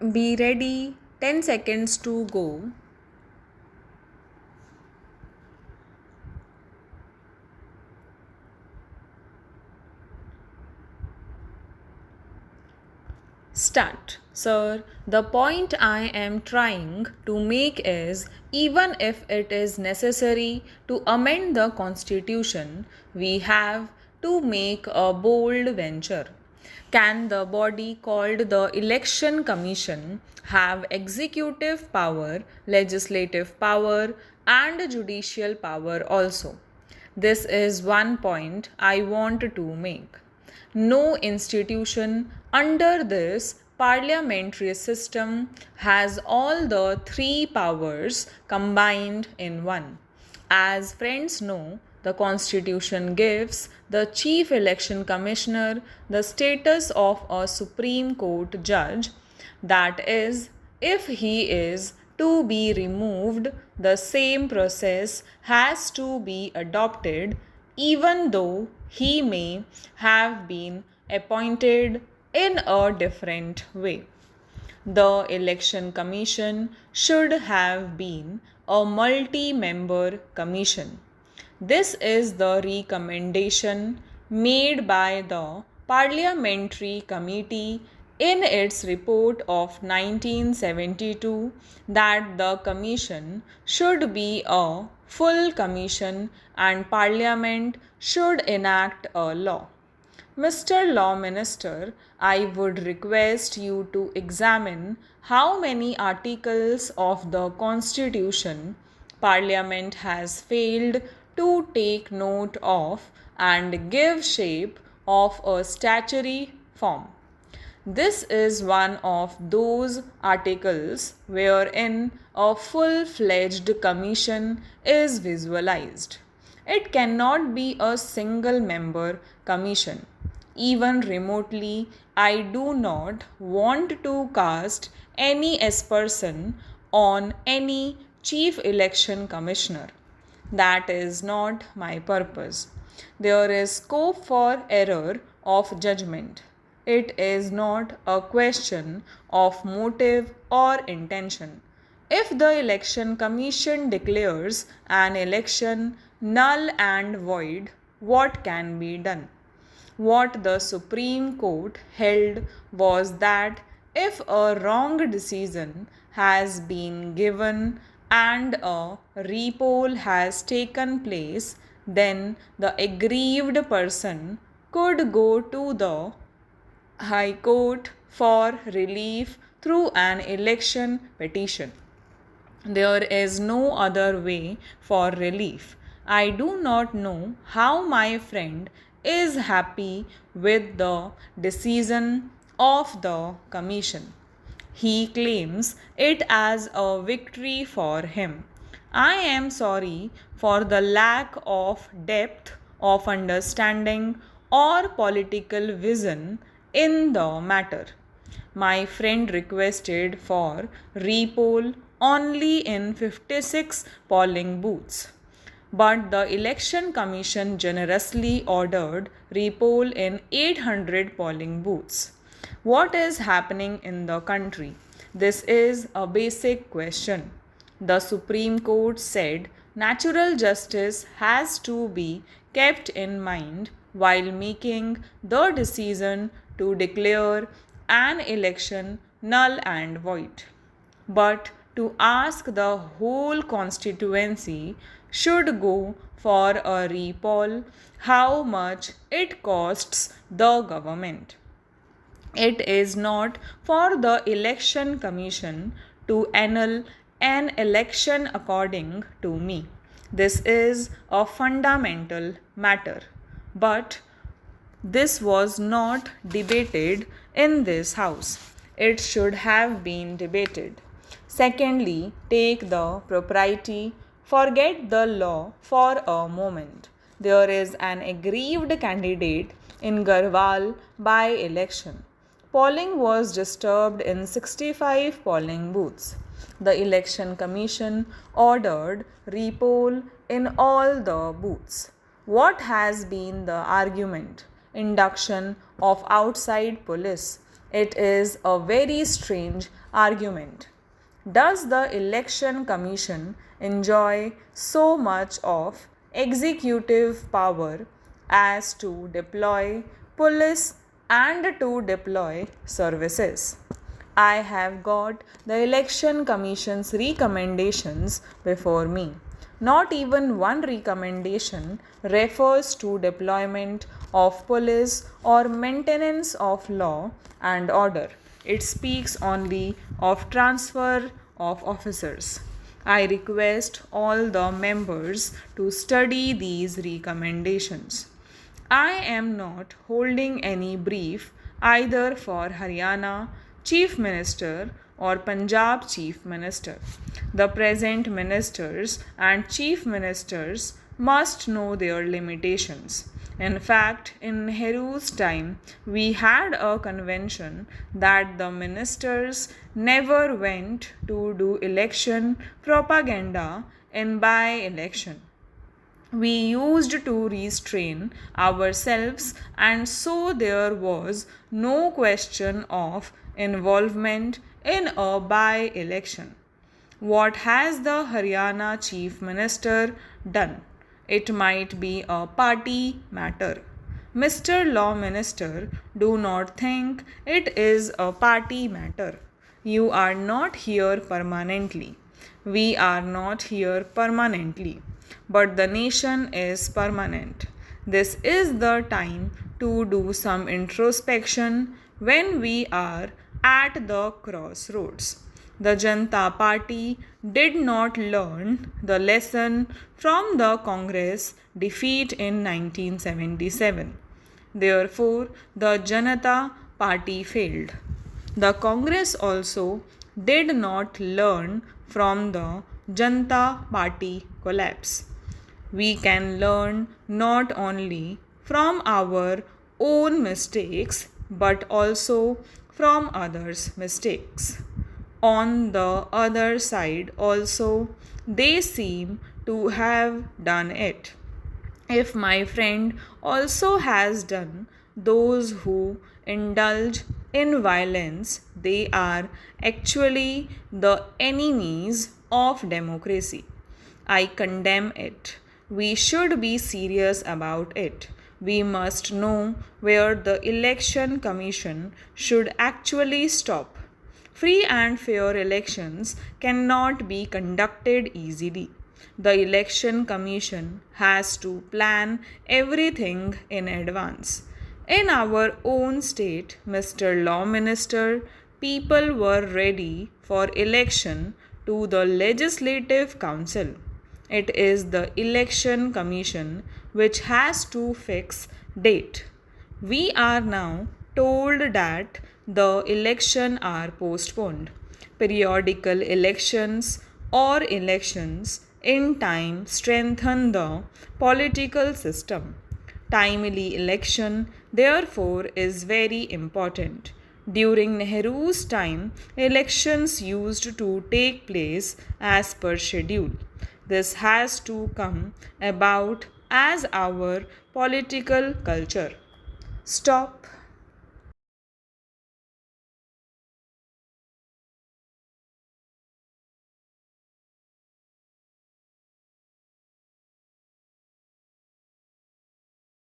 Be ready, 10 seconds to go. Start. Sir, the point I am trying to make is even if it is necessary to amend the constitution, we have to make a bold venture. Can the body called the Election Commission have executive power, legislative power, and judicial power also? This is one point I want to make. No institution under this parliamentary system has all the three powers combined in one. As friends know, the Constitution gives the Chief Election Commissioner the status of a Supreme Court judge, that is, if he is to be removed, the same process has to be adopted, even though he may have been appointed in a different way. The Election Commission should have been a multi member commission. This is the recommendation made by the Parliamentary Committee in its report of 1972 that the commission should be a full commission and Parliament should enact a law. Mr. Law Minister, I would request you to examine how many articles of the Constitution Parliament has failed to take note of and give shape of a statutory form. This is one of those articles wherein a full fledged commission is visualized. It cannot be a single member commission. Even remotely, I do not want to cast any aspersion on any chief election commissioner. That is not my purpose. There is scope for error of judgment. It is not a question of motive or intention. If the election commission declares an election null and void, what can be done? What the Supreme Court held was that if a wrong decision has been given and a repoll has taken place, then the aggrieved person could go to the High Court for relief through an election petition. There is no other way for relief. I do not know how my friend is happy with the decision of the commission. He claims it as a victory for him. I am sorry for the lack of depth of understanding or political vision in the matter. My friend requested for repoll only in 56 polling booths. But the Election Commission generously ordered repoll in 800 polling booths. What is happening in the country? This is a basic question. The Supreme Court said natural justice has to be kept in mind while making the decision to declare an election null and void. But to ask the whole constituency should go for a repoll how much it costs the government. It is not for the election commission to annul an election according to me. This is a fundamental matter. But this was not debated in this house. It should have been debated. Secondly, take the propriety, forget the law for a moment. There is an aggrieved candidate in Garhwal by election. Polling was disturbed in 65 polling booths. The Election Commission ordered repoll in all the booths. What has been the argument? Induction of outside police. It is a very strange argument. Does the Election Commission enjoy so much of executive power as to deploy police and to deploy services? I have got the Election Commission's recommendations before me. Not even one recommendation refers to deployment of police or maintenance of law and order. It speaks only of transfer of officers. I request all the members to study these recommendations. I am not holding any brief either for Haryana Chief Minister or Punjab Chief Minister. The present ministers and chief ministers must know their limitations. In fact, in Nehru's time, we had a convention that the ministers never went to do election propaganda in by-election. We used to restrain ourselves, and so there was no question of involvement in a by election. What has the Haryana Chief Minister done? It might be a party matter. Mr. Law Minister, do not think it is a party matter. You are not here permanently. We are not here permanently. But the nation is permanent. This is the time to do some introspection when we are at the crossroads. The Janata Party did not learn the lesson from the Congress defeat in 1977. Therefore, the Janata Party failed. The Congress also did not learn from the Janata Party collapse. We can learn not only from our own mistakes but also from others' mistakes. On the other side, also, they seem to have done it. If my friend also has done, those who indulge in violence, they are actually the enemies of democracy. I condemn it. We should be serious about it. We must know where the Election Commission should actually stop. Free and fair elections cannot be conducted easily. The Election Commission has to plan everything in advance. In our own state, Mr. Law Minister, people were ready for election to the Legislative Council. It is the Election Commission which has to fix date. We are now told that the election are postponed. Periodical elections or elections in time strengthen the political system. Timely election, therefore, is very important. During Nehru's time, elections used to take place as per schedule. This has to come about as our political culture. Stop.